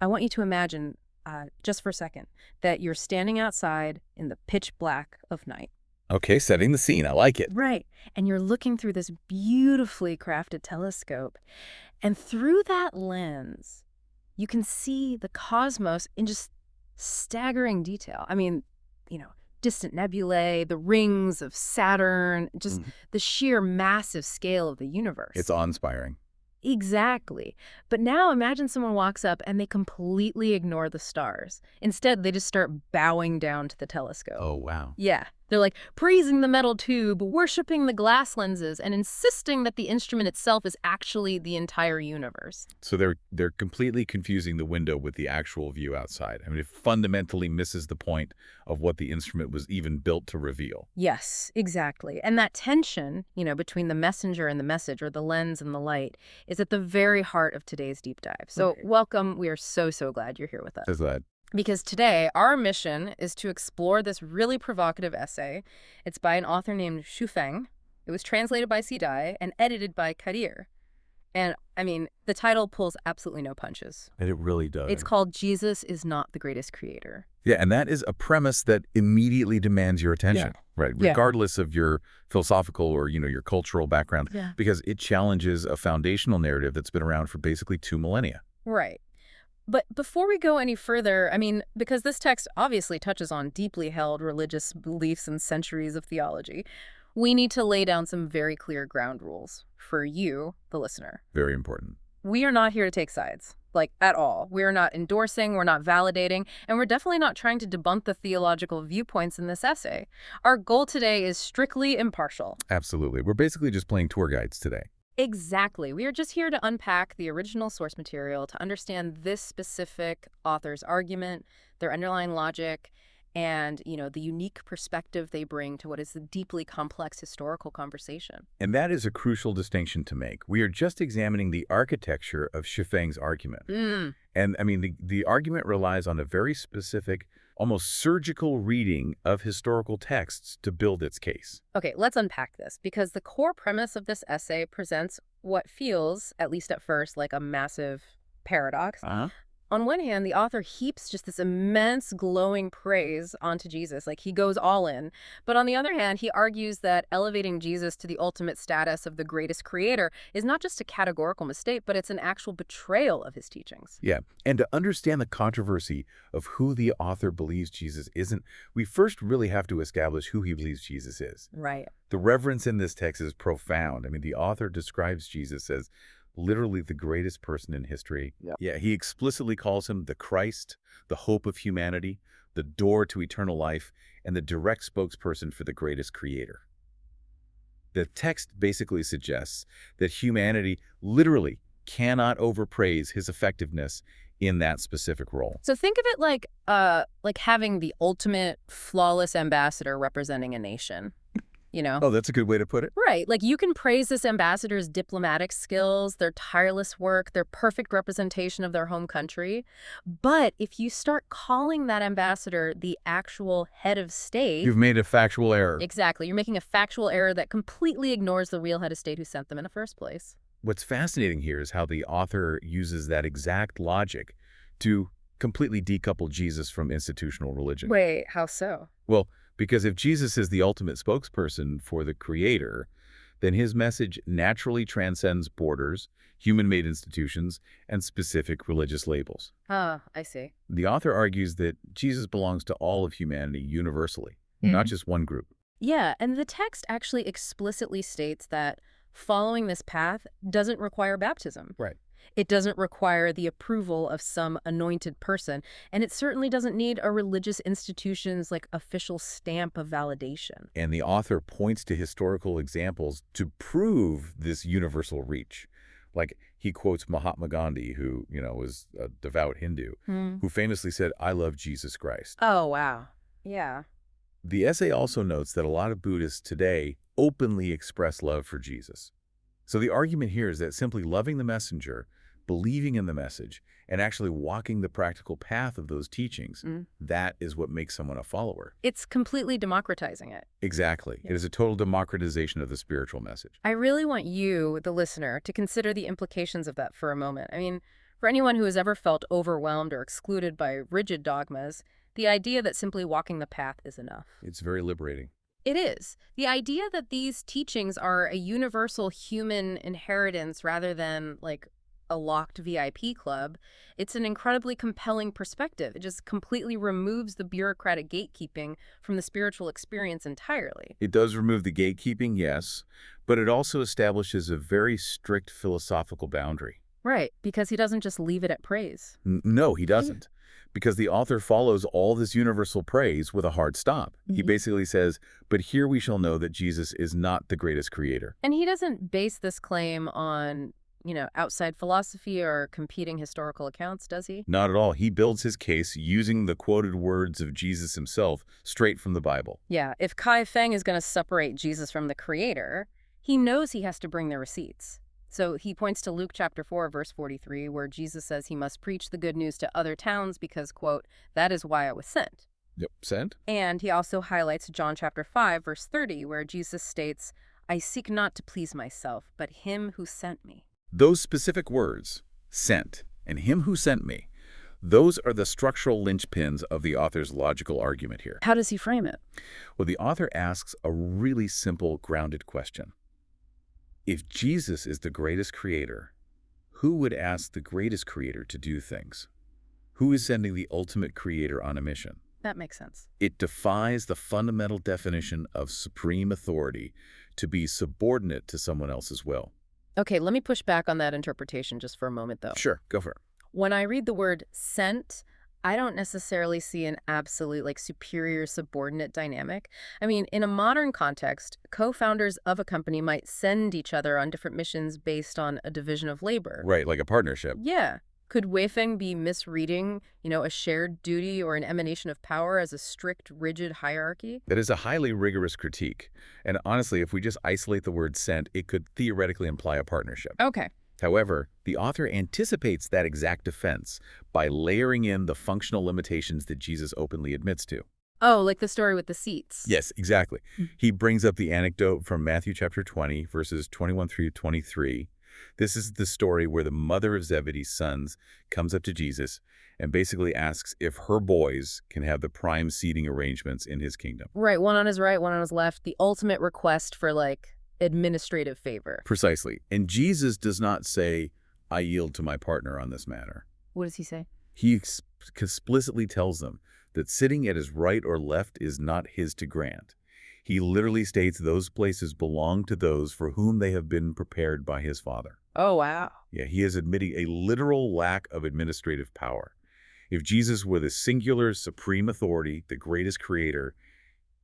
I want you to imagine, just for a second, that you're standing outside in the pitch black of night. Okay, setting the scene. I like it. Right. And you're looking through this beautifully crafted telescope. And through that lens, you can see the cosmos in just staggering detail. I mean, you know, distant nebulae, the rings of Saturn, just Mhm. the sheer massive scale of the universe. It's awe-inspiring. Exactly. But now imagine someone walks up and they completely ignore the stars. Instead, they just start bowing down to the telescope. Oh, wow. Yeah. They're like praising the metal tube, worshiping the glass lenses, and insisting that the instrument itself is actually the entire universe. So they're completely confusing the window with the actual view outside. I mean, it fundamentally misses the point of what the instrument was even built to reveal. Yes, exactly. And that tension, between the messenger and the message, or the lens and the light, is at the very heart of today's deep dive. So Okay. welcome. We are so, so glad you're here with us. Is that Because today, our mission is to explore this really provocative essay. It's by an author named Xu Feng. It was translated by C. Dai and edited by Kadir. And, I mean, the title pulls absolutely no punches. And it really does. It's called Jesus is Not the Greatest Creator. Yeah, and that is a premise that immediately demands your attention, right? Yeah. Regardless of your philosophical or, your cultural background, Yeah. because it challenges a foundational narrative that's been around for basically 2 millennia. Right. But before we go any further, I mean, because this text obviously touches on deeply held religious beliefs and centuries of theology, we need to lay down some very clear ground rules for you, the listener. Very important. We are not here to take sides, at all. We are not endorsing, we're not validating, and we're definitely not trying to debunk the theological viewpoints in this essay. Our goal today is strictly impartial. Absolutely. We're basically just playing tour guides today. Exactly. We are just here to unpack the original source material, to understand this specific author's argument, their underlying logic, and, the unique perspective they bring to what is a deeply complex historical conversation. And that is a crucial distinction to make. We are just examining the architecture of Shifeng's argument. And, I mean, the argument relies on a very specific, almost surgical reading of historical texts to build its case. Okay, let's unpack this, because the core premise of this essay presents what feels, at least at first, like a massive paradox. On one hand, the author heaps just this immense glowing praise onto Jesus, like he goes all in. But on the other hand, he argues that elevating Jesus to the ultimate status of the greatest creator is not just a categorical mistake, but it's an actual betrayal of his teachings. Yeah, and to understand the controversy of who the author believes Jesus isn't, we first really have to establish who he believes Jesus is. Right. The reverence in this text is profound. I mean, the author describes Jesus as literally the greatest person in history. Yeah, he explicitly calls him the Christ, the hope of humanity, the door to eternal life, and the direct spokesperson for the greatest creator. The text basically suggests that humanity literally cannot overpraise his effectiveness in that specific role. So think of it like having the ultimate flawless ambassador representing a nation. Oh, that's a good way to put it. Right. Like you can praise this ambassador's diplomatic skills, their tireless work, their perfect representation of their home country. But if you start calling that ambassador the actual head of state, You've made a factual error. exactly, you're making a factual error that completely ignores the real head of state who sent them in the first place. What's fascinating here is how the author uses that exact logic to completely decouple Jesus from institutional religion. Wait, how so? Well, because if Jesus is the ultimate spokesperson for the Creator, then his message naturally transcends borders, human-made institutions, and specific religious labels. Ah, I see. The author argues that Jesus belongs to all of humanity universally, not just one group. Yeah, and the text actually explicitly states that following this path doesn't require baptism. Right. It doesn't require the approval of some anointed person, and it certainly doesn't need a religious institution's official stamp of validation. And the author points to historical examples to prove this universal reach. Like he quotes Mahatma Gandhi, who, was a devout Hindu, who famously said, "I love Jesus Christ." Oh, wow. Yeah. The essay also notes that a lot of Buddhists today openly express love for Jesus. So the argument here is that simply loving the messenger, believing in the message, and actually walking the practical path of those teachings, that is what makes someone a follower. It's completely democratizing it. Exactly. It is a total democratization of the spiritual message. I really want you, the listener, to consider the implications of that for a moment. I mean, For anyone who has ever felt overwhelmed or excluded by rigid dogmas, the idea that simply walking the path is enough. It's very liberating. It is. The idea that these teachings are a universal human inheritance rather than, like, a locked VIP club, it's an incredibly compelling perspective. It just completely removes the bureaucratic gatekeeping from the spiritual experience entirely. It does remove the gatekeeping, yes, but it also establishes a very strict philosophical boundary. Right, because he doesn't just leave it at praise. No, he doesn't. Because the author follows all this universal praise with a hard stop. He basically says, but here we shall know that Jesus is not the greatest creator. And he doesn't base this claim on, outside philosophy or competing historical accounts, does he? Not at all. He builds his case using the quoted words of Jesus himself straight from the Bible. Yeah, if Kai Feng is going to separate Jesus from the creator, he knows he has to bring the receipts. So he points to Luke chapter 4, verse 43, where Jesus says he must preach the good news to other towns because, quote, that is why I was sent. Yep, sent. And he also highlights John chapter 5, verse 30, where Jesus states, I seek not to please myself, but him who sent me. Those specific words, sent, and him who sent me, those are the structural linchpins of the author's logical argument here. How does he frame it? Well, the author asks a really simple, grounded question. If Jesus is the greatest creator, who would ask the greatest creator to do things? Who is sending the ultimate creator on a mission? That makes sense. It defies the fundamental definition of supreme authority to be subordinate to someone else's will. Okay, let me push back on that interpretation just for a moment, though. Sure, go for it. When I read the word sent, I don't necessarily see an absolute, superior subordinate dynamic. I mean, in a modern context, co-founders of a company might send each other on different missions based on a division of labor. Right, like a partnership. Yeah. Could Wei Feng be misreading, a shared duty or an emanation of power as a strict, rigid hierarchy? That is a highly rigorous critique. And honestly, if we just isolate the word sent, it could theoretically imply a partnership. Okay. However, the author anticipates that exact defense by layering in the functional limitations that Jesus openly admits to. Oh, like the story with the seats. Yes, exactly. He brings up the anecdote from Matthew chapter 20, verses 21 through 23. This is the story where the mother of Zebedee's sons comes up to Jesus and basically asks if her boys can have the prime seating arrangements in his kingdom. Right, one on his right, one on his left. The ultimate request for, administrative favor. Precisely. And Jesus does not say, I yield to my partner on this matter. What does he say? He explicitly tells them that sitting at his right or left is not his to grant. He literally states those places belong to those for whom they have been prepared by his Father. Oh, wow. Yeah, he is admitting a literal lack of administrative power. If Jesus were the singular supreme authority, the greatest creator,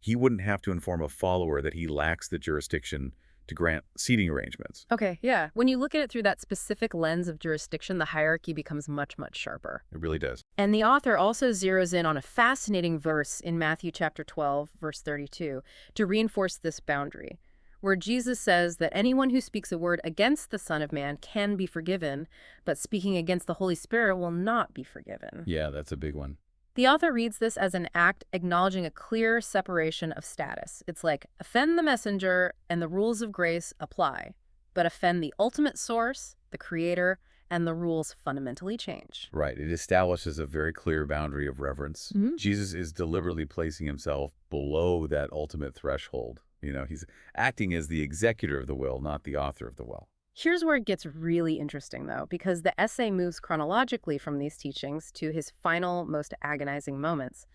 he wouldn't have to inform a follower that he lacks the jurisdiction to grant seating arrangements. Okay, yeah. When you look at it through that specific lens of jurisdiction, the hierarchy becomes much, much sharper. It really does. And the author also zeroes in on a fascinating verse in Matthew chapter 12, verse 32, to reinforce this boundary, where Jesus says that anyone who speaks a word against the Son of Man can be forgiven, but speaking against the Holy Spirit will not be forgiven. Yeah, that's a big one. The author reads this as an act acknowledging a clear separation of status. It's like, offend the messenger and the rules of grace apply, but offend the ultimate source, the creator, and the rules fundamentally change. Right. It establishes a very clear boundary of reverence. Jesus is deliberately placing himself below that ultimate threshold. He's acting as the executor of the will, not the author of the will. Here's where it gets really interesting, though, because the essay moves chronologically from these teachings to his final, most agonizing moments.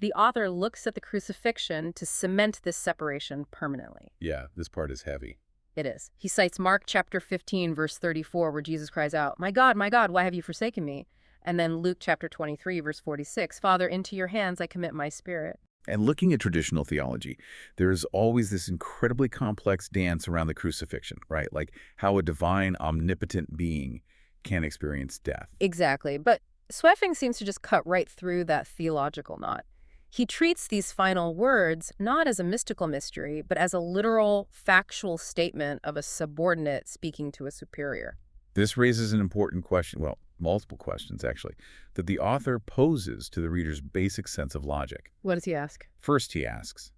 The author looks at the crucifixion to cement this separation permanently. Yeah, this part is heavy. It is. He cites Mark chapter 15, verse 34, where Jesus cries out, my God, why have you forsaken me? And then Luke chapter 23, verse 46, Father, into your hands I commit my spirit. And looking at traditional theology, there's always this incredibly complex dance around the crucifixion, right? Like how a divine, omnipotent being can experience death. Exactly. But Sui Feng seems to just cut right through that theological knot. He treats these final words not as a mystical mystery, but as a literal, factual statement of a subordinate speaking to a superior. This raises an important question, well, multiple questions, actually, that the author poses to the reader's basic sense of logic. What does he ask? First, he asks,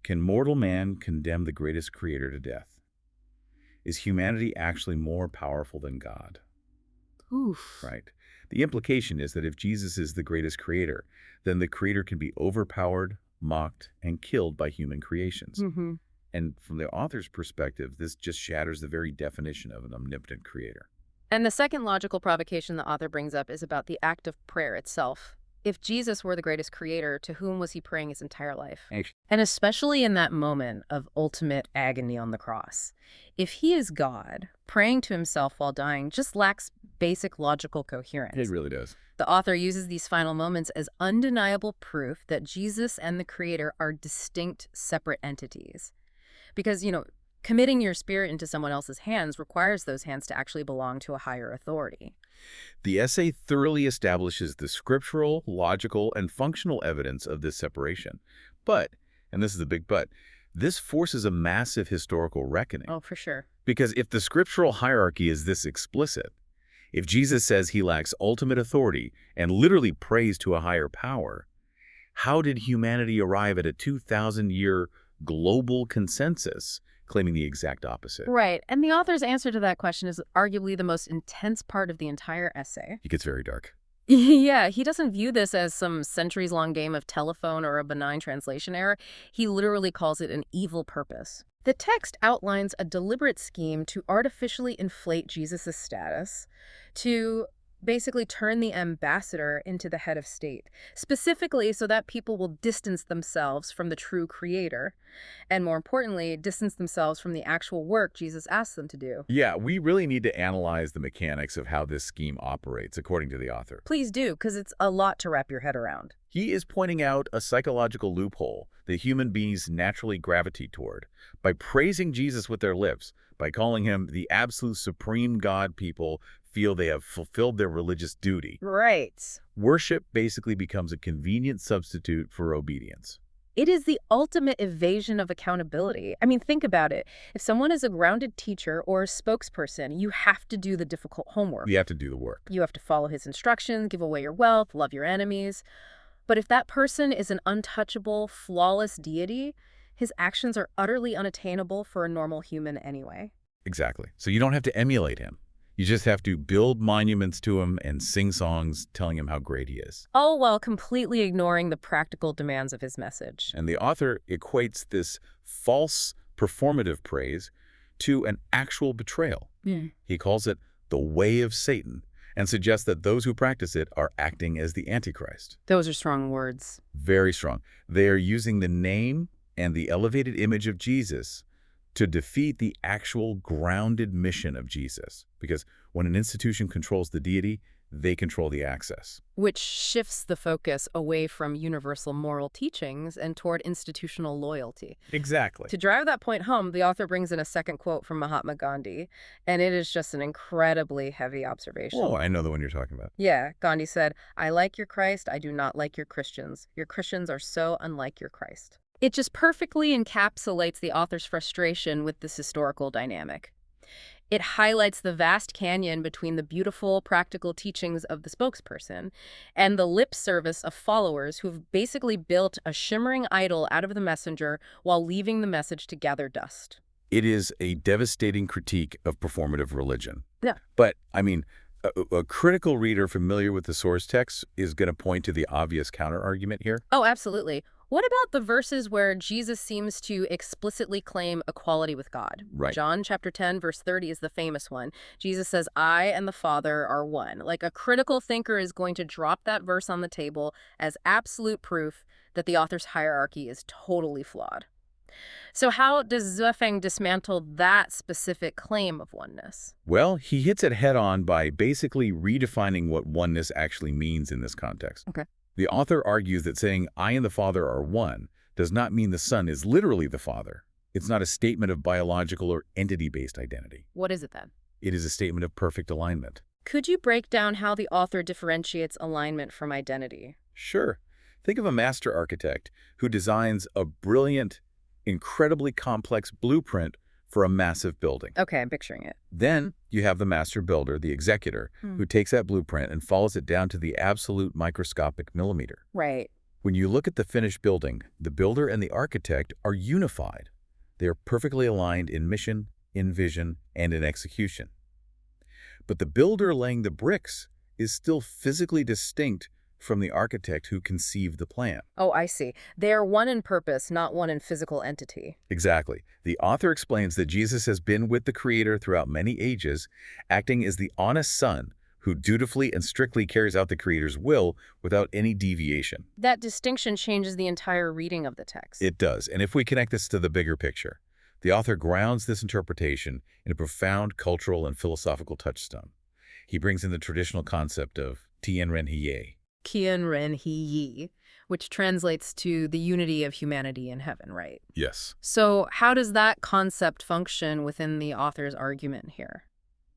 can mortal man condemn the greatest creator to death? Is humanity actually more powerful than God? Oof. Right. The implication is that if Jesus is the greatest creator, then the creator can be overpowered, mocked, and killed by human creations. Mm-hmm. And from the author's perspective, this just shatters the very definition of an omnipotent creator. And the second logical provocation the author brings up is about the act of prayer itself. If Jesus were the greatest creator, to whom was he praying his entire life? And especially in that moment of ultimate agony on the cross. If he is God, praying to himself while dying just lacks basic logical coherence. It really does. The author uses these final moments as undeniable proof that Jesus and the creator are distinct, separate entities. Because, committing your spirit into someone else's hands requires those hands to actually belong to a higher authority. The essay thoroughly establishes the scriptural, logical, and functional evidence of this separation. But, and this is the big but, this forces a massive historical reckoning. Oh, for sure. Because if the scriptural hierarchy is this explicit, if Jesus says he lacks ultimate authority and literally prays to a higher power, how did humanity arrive at a 2,000-year global consensus claiming the exact opposite? Right. And the author's answer to that question is arguably the most intense part of the entire essay. It gets very dark. Yeah, he doesn't view this as some centuries-long game of telephone or a benign translation error. He literally calls it an evil purpose. The text outlines a deliberate scheme to artificially inflate Jesus' status, to basically turn the ambassador into the head of state, specifically so that people will distance themselves from the true creator, and more importantly, distance themselves from the actual work Jesus asked them to do. Yeah, we really need to analyze the mechanics of how this scheme operates, according to the author. Please do, because it's a lot to wrap your head around. He is pointing out a psychological loophole that human beings naturally gravitate toward. By praising Jesus with their lips, by calling him the absolute supreme God, people feel they have fulfilled their religious duty. Right. Worship basically becomes a convenient substitute for obedience. It is the ultimate evasion of accountability. I mean, think about it. If someone is a grounded teacher or a spokesperson, you have to do the difficult homework. You have to do the work. You have to follow his instructions, give away your wealth, love your enemies. But if that person is an untouchable, flawless deity, his actions are utterly unattainable for a normal human anyway. Exactly. So you don't have to emulate him. You just have to build monuments to him and sing songs telling him how great he is. All while completely ignoring the practical demands of his message. And the author equates this false performative praise to an actual betrayal. He calls it the way of Satan and suggests that those who practice it are acting as the Antichrist. Those are strong words. Very strong. They are using the name and the elevated image of Jesus to defeat the actual grounded mission of Jesus. Because when an institution controls the deity, they control the access. Which shifts the focus away from universal moral teachings and toward institutional loyalty. Exactly. To drive that point home, the author brings in a second quote from Mahatma Gandhi, and it is just an incredibly heavy observation. Oh, I know the one you're talking about. Yeah, Gandhi said, "I like your Christ, I do not like your Christians. Your Christians are so unlike your Christ." It just perfectly encapsulates the author's frustration with this historical dynamic. It highlights the vast canyon between the beautiful, practical teachings of the spokesperson and the lip service of followers who've basically built a shimmering idol out of the messenger while leaving the message to gather dust. It is a devastating critique of performative religion. Yeah. But, I mean, a critical reader familiar with the source text is going to point to the obvious counterargument here. Oh, absolutely. What about the verses where Jesus seems to explicitly claim equality with God? Right. John chapter 10, verse 30 is the famous one. Jesus says, "I and the Father are one." Like, a critical thinker is going to drop that verse on the table as absolute proof that the author's hierarchy is totally flawed. So how does Xuefeng dismantle that specific claim of oneness? Well, he hits it head on by basically redefining what oneness actually means in this context. Okay. The author argues that saying, "I and the Father are one," does not mean the Son is literally the Father. It's not a statement of biological or entity-based identity. What is it then? It is a statement of perfect alignment. Could you break down how the author differentiates alignment from identity? Sure. Think of a master architect who designs a brilliant, incredibly complex blueprint for a massive building. Okay, I'm picturing it. Then you have the master builder, the executor, who takes that blueprint and follows it down to the absolute microscopic millimeter. Right. When you look at the finished building, the builder and the architect are unified. They are perfectly aligned in mission, in vision, and in execution. But the builder laying the bricks is still physically distinct from the architect who conceived the plan. Oh, I see. They are one in purpose, not one in physical entity. Exactly. The author explains that Jesus has been with the Creator throughout many ages, acting as the honest son who dutifully and strictly carries out the Creator's will without any deviation. That distinction changes the entire reading of the text. It does, and if we connect this to the bigger picture, the author grounds this interpretation in a profound cultural and philosophical touchstone. He brings in the traditional concept of Tianren-Hiye. Tianren-Hiyi, which translates to the unity of humanity in heaven, right? Yes. So how does that concept function within the author's argument here?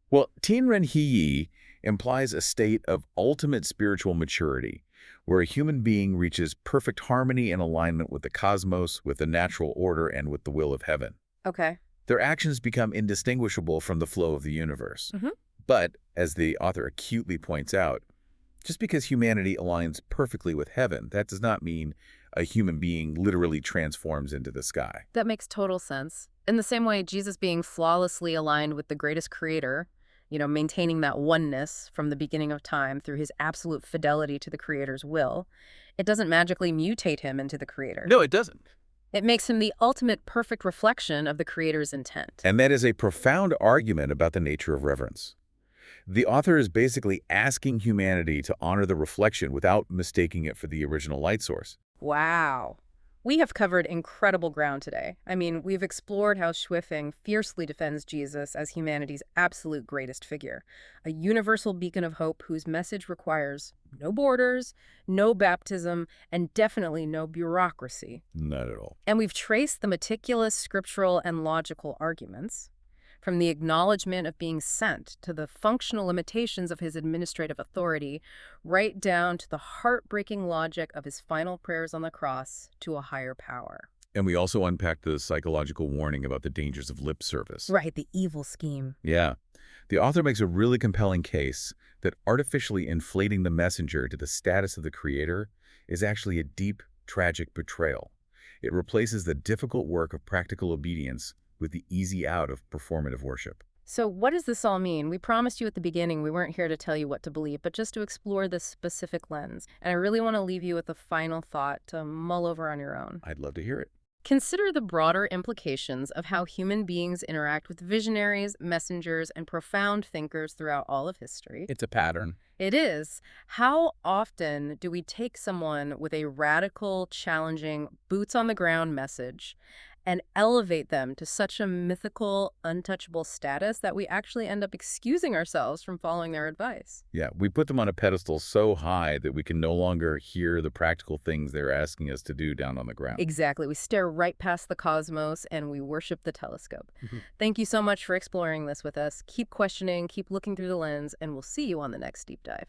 Well, Tianren-Hiyi implies a state of ultimate spiritual maturity, where a human being reaches perfect harmony and alignment with the cosmos, with the natural order, and with the will of heaven. Okay. Their actions become indistinguishable from the flow of the universe. Mm-hmm. But, as the author acutely points out, just because humanity aligns perfectly with heaven, that does not mean a human being literally transforms into the sky. That makes total sense. In the same way, Jesus being flawlessly aligned with the greatest creator, maintaining that oneness from the beginning of time through his absolute fidelity to the Creator's will, it doesn't magically mutate him into the Creator. No, it doesn't. It makes him the ultimate perfect reflection of the Creator's intent. And that is a profound argument about the nature of reverence. The author is basically asking humanity to honor the reflection without mistaking it for the original light source. Wow. We have covered incredible ground today. I mean, we've explored how Xue fiercely defends Jesus as humanity's absolute greatest figure, a universal beacon of hope whose message requires no borders, no baptism, and definitely no bureaucracy. Not at all. And we've traced the meticulous scriptural and logical arguments, from the acknowledgement of being sent to the functional limitations of his administrative authority, right down to the heartbreaking logic of his final prayers on the cross to a higher power. And we also unpacked the psychological warning about the dangers of lip service. Right, the evil scheme. Yeah. The author makes a really compelling case that artificially inflating the messenger to the status of the Creator is actually a deep, tragic betrayal. It replaces the difficult work of practical obedience with the easy out of performative worship. So what does this all mean? We promised you at the beginning we weren't here to tell you what to believe, but just to explore this specific lens. And I really want to leave you with a final thought to mull over on your own. I'd love to hear it. Consider the broader implications of how human beings interact with visionaries, messengers, and profound thinkers throughout all of history. It's a pattern. It is. How often do we take someone with a radical, challenging, boots-on-the-ground message and elevate them to such a mythical, untouchable status that we actually end up excusing ourselves from following their advice? Yeah, we put them on a pedestal so high that we can no longer hear the practical things they're asking us to do down on the ground. Exactly. We stare right past the cosmos and we worship the telescope. Thank you so much for exploring this with us. Keep questioning, keep looking through the lens, and we'll see you on the next deep dive.